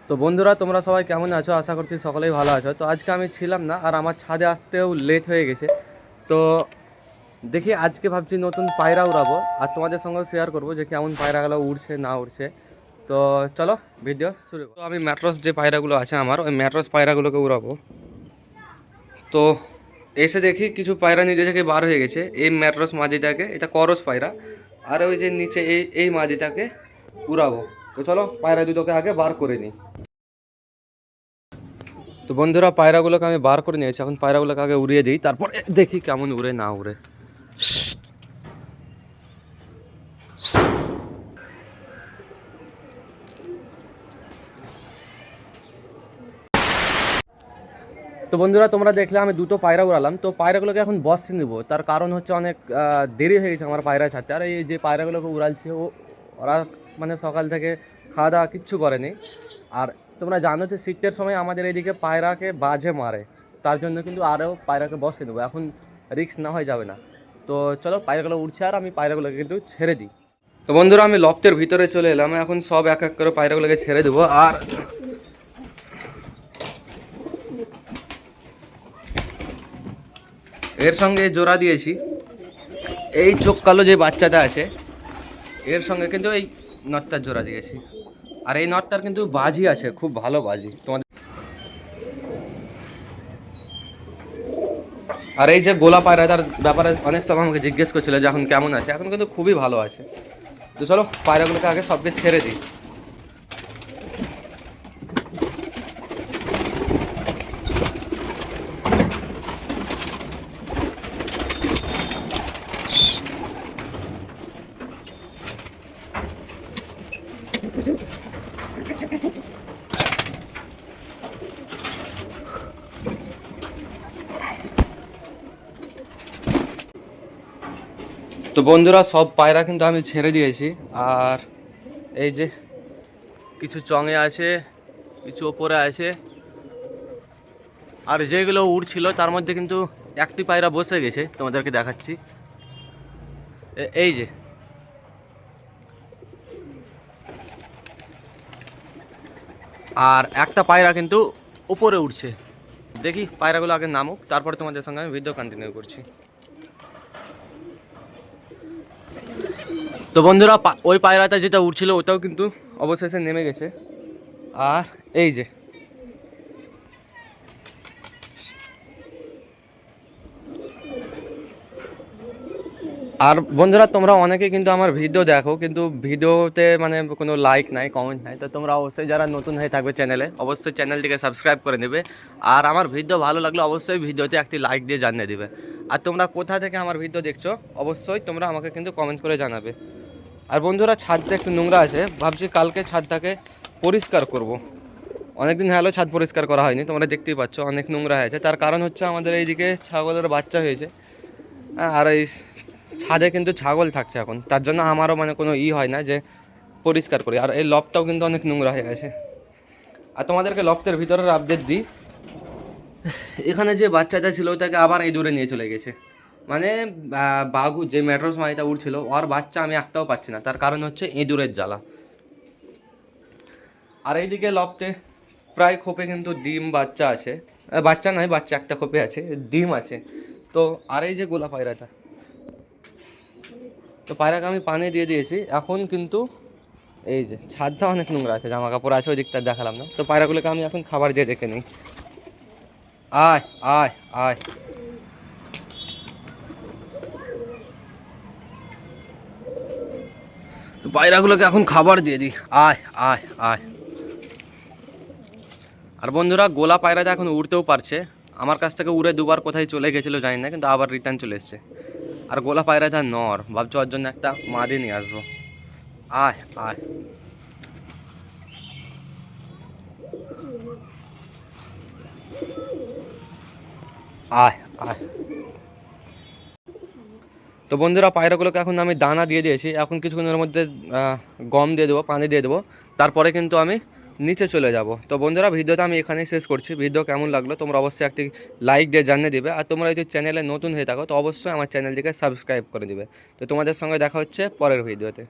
তো বন্ধুরা, তোমরা সবাই কেমন আছো? আশা করছি সকলেই ভালো আছো। তো আজকে আমি ছিলাম না, আর আমার ছাদে আসতেও লেট হয়ে গেছে। তো দেখি আজকে ভাবছি নতুন পায়রা উড়াবো, আর তোমাদের সঙ্গেও শেয়ার করবো যে কেমন পায়রাগুলো উড়ছে না উড়ছে। তো চলো ভিডিও শুরু করো। তো আমি ম্যাট্রস যে পায়রাগুলো আছে আমার, ওই ম্যাট্রস পায়রাগুলোকে উড়াবো। তো এসে দেখি কিছু পায়রা নিজে থেকে বার হয়ে গেছে। এই ম্যাট্রস মাঝিটাকে, এটা করস পায়রা, আর ওই যে নিচে এই এই মাঝিটাকে উড়াবো। তো চলো পায়রা দুটোকে আগে বার করে নিই। তো বন্ধুরা, পায়রাগুলোকে আমি বার করে নিয়েছি, এখন পায়রাগুলোকে আগে উড়িয়ে দিই, তারপর দেখি কেমন উড়ে না উড়ে। তো বন্ধুরা, তোমরা দেখলে আমি দুটো পায়রা উড়ালাম। তো পায়রাগুলোকে এখন বসে নেবো, তার কারণ হচ্ছে অনেক দেরি হয়ে গেছে আমার পায়রা ছাড়তে। আর এই যে পায়রাগুলোকে উড়ালছে ওরা মানে সকাল থেকে খাওয়া দাওয়া কিচ্ছু করেনি। আর তোমরা জানো যে শীতের সময় আমাদের এইদিকে পায়রাকে বাজে মারে, তার জন্য কিন্তু আরও পায়রাকে বসে নেবো, এখন রিস্ক না হয়ে যাবে না। তো চলো, পায়রাগুলো উঠছে আর আমি পায়রাগুলোকে কিন্তু ছেড়ে দিই। তো বন্ধুরা, আমি লফটের ভিতরে চলে এলাম, এখন সব এক এক করে পায়রাগুলোকে ছেড়ে দেবো। আর এর সঙ্গে জোড়া দিয়েছি এই চোখ কালো যে বাচ্চাটা আছে, এর সঙ্গে কিন্তু এই নটটার জোড়া দিয়েছি। আর এই নটটার কিন্তু বাজি আছে, খুব ভালো বাজি তোমাদের। আর এই যে গোলা পায়রাটার ব্যাপারে অনেক সময় আমাকে জিজ্ঞেস করছিল যে এখন কেমন আছে, এখন কিন্তু খুবই ভালো আছে। তো চলো পায়রাগুলোকে আগে সবকে ছেড়ে দিই। তো বন্ধুরা, সব পায়রা কিন্তু আমি ছেড়ে দিয়েছি। আর এই যে কিছু চঙে আছে, কিছু ওপরে আছে, আর যেগুলো উড়ছিল তার মধ্যে কিন্তু একটি পায়রা বসে গেছে, তোমাদেরকে দেখাচ্ছি। এই যে, আর একটা পায়রা কিন্তু উপরে উঠছে। দেখি পায়রাগুলো আগে নামুক, তারপর তোমাদের সঙ্গে আমি ভিডিও কন্টিনিউ করছি। তো বন্ধুরা, ওই পায়রাটা যেটা উঠছিল ওটাও কিন্তু অবশেষে নেমে গেছে। আর এই যে, আর বন্ধুরা, তোমরা অনেকে কিন্তু আমার ভিডিও দেখো, কিন্তু ভিডিওতে মানে কোনো লাইক নাই, কমেন্ট নাই। তো তোমরা অবশ্যই যারা নতুন হয়ে থাকবে চ্যানেলে, অবশ্যই চ্যানেলটিকে সাবস্ক্রাইব করে নেবে। আর আমার ভিডিও ভালো লাগলে অবশ্যই ভিডিওতে একটি লাইক দিয়ে জানিয়ে দেবে। আর তোমরা কোথা থেকে আমার ভিডিও দেখছো অবশ্যই তোমরা আমাকে কিন্তু কমেন্ট করে জানাবে। আর বন্ধুরা, ছাদটা একটু নোংরা আছে, ভাবছি কালকে ছাদটাকে পরিষ্কার করব। অনেকদিন হলো ছাদ পরিষ্কার করা হয়নি, তোমরা দেখতেই পাচ্ছ অনেক নোংরা হয়েছে। তার কারণ হচ্ছে আমাদের এইদিকে ছাগলের বাচ্চা হয়েছে। আর এই ছাদে কিন্তু ছাগল থাকছে এখন, তার জন্য আমারও মানে কোনো হয় না যে পরিষ্কার করি। আর এই লফটাও কিন্তু অনেক নোংরা হয়ে গেছে। আর তোমাদেরকে লফটের ভিতরের আপডেট দিই, এখানে যে বাচ্চাটা ছিল ওটাকে আবার এই দূরে নিয়ে চলে গেছে। মানে বাঘু যে মেট্রোস মাইটা উঠছিল, ওর বাচ্চা আমি একটাও পাচ্ছি না, তার কারণ হচ্ছে ইঁদুরের জ্বালা। আর এইদিকে লফটে প্রায় খোপে কিন্তু ডিম বাচ্চা আছে, বাচ্চা নয়, বাচ্চা একটা খোপে আছে, ডিম আছে। তো আর এই যে গোলা পায়রাটা, তো পায়রাকে আমি পানি দিয়ে দিয়েছি। এখন কিন্তু এই যে ছাদটা অনেক নোংরা আছে, জামা কাপড় আছে, ওই দিকটা দেখালাম না। তো পায়রাগুলোকে আমি এখন খাবার দিয়ে দেখে নিই। আয় আয় আয়। তো পায়রাগুলোকে এখন খাবার দিয়ে দিই, আয় আয় আয়। আর বন্ধুরা, গোলা পায়রাটা এখন উড়তেও পারছে। আমার কাছ থেকে উড়ে দুবার কোথায় চলে গেছিলো জানি না, কিন্তু আবার রিটার্ন চলে এসছে। আর গোলা পায়রাটা নর, ভাবছো ওর জন্য একটা মাদি নিয়ে আসবো। আয় আয়। আয় আয়। তো বন্ধুরা, পায়রাগুলোকে এখন আমি দানা দিয়ে দিয়েছি, এখন কিছুক্ষণের মধ্যে গম দিয়ে দেবো, পানি দিয়ে দেবো, তারপরে কিন্তু আমি নিচে চলে যাব। তো বন্ধুরা, ভিডিওটা আমি এখানেই শেষ করছি। ভিডিও কেমন লাগলো তোমরা অবশ্যই একটি লাইক দিয়ে জানিয়ে দেবে। আর তোমরা যদি চ্যানেলে নতুন হয়ে থাকো তো অবশ্যই আমার চ্যানেলটিকে সাবস্ক্রাইব করে দেবে। তো তোমাদের সঙ্গে দেখা হচ্ছে পরের ভিডিওতে।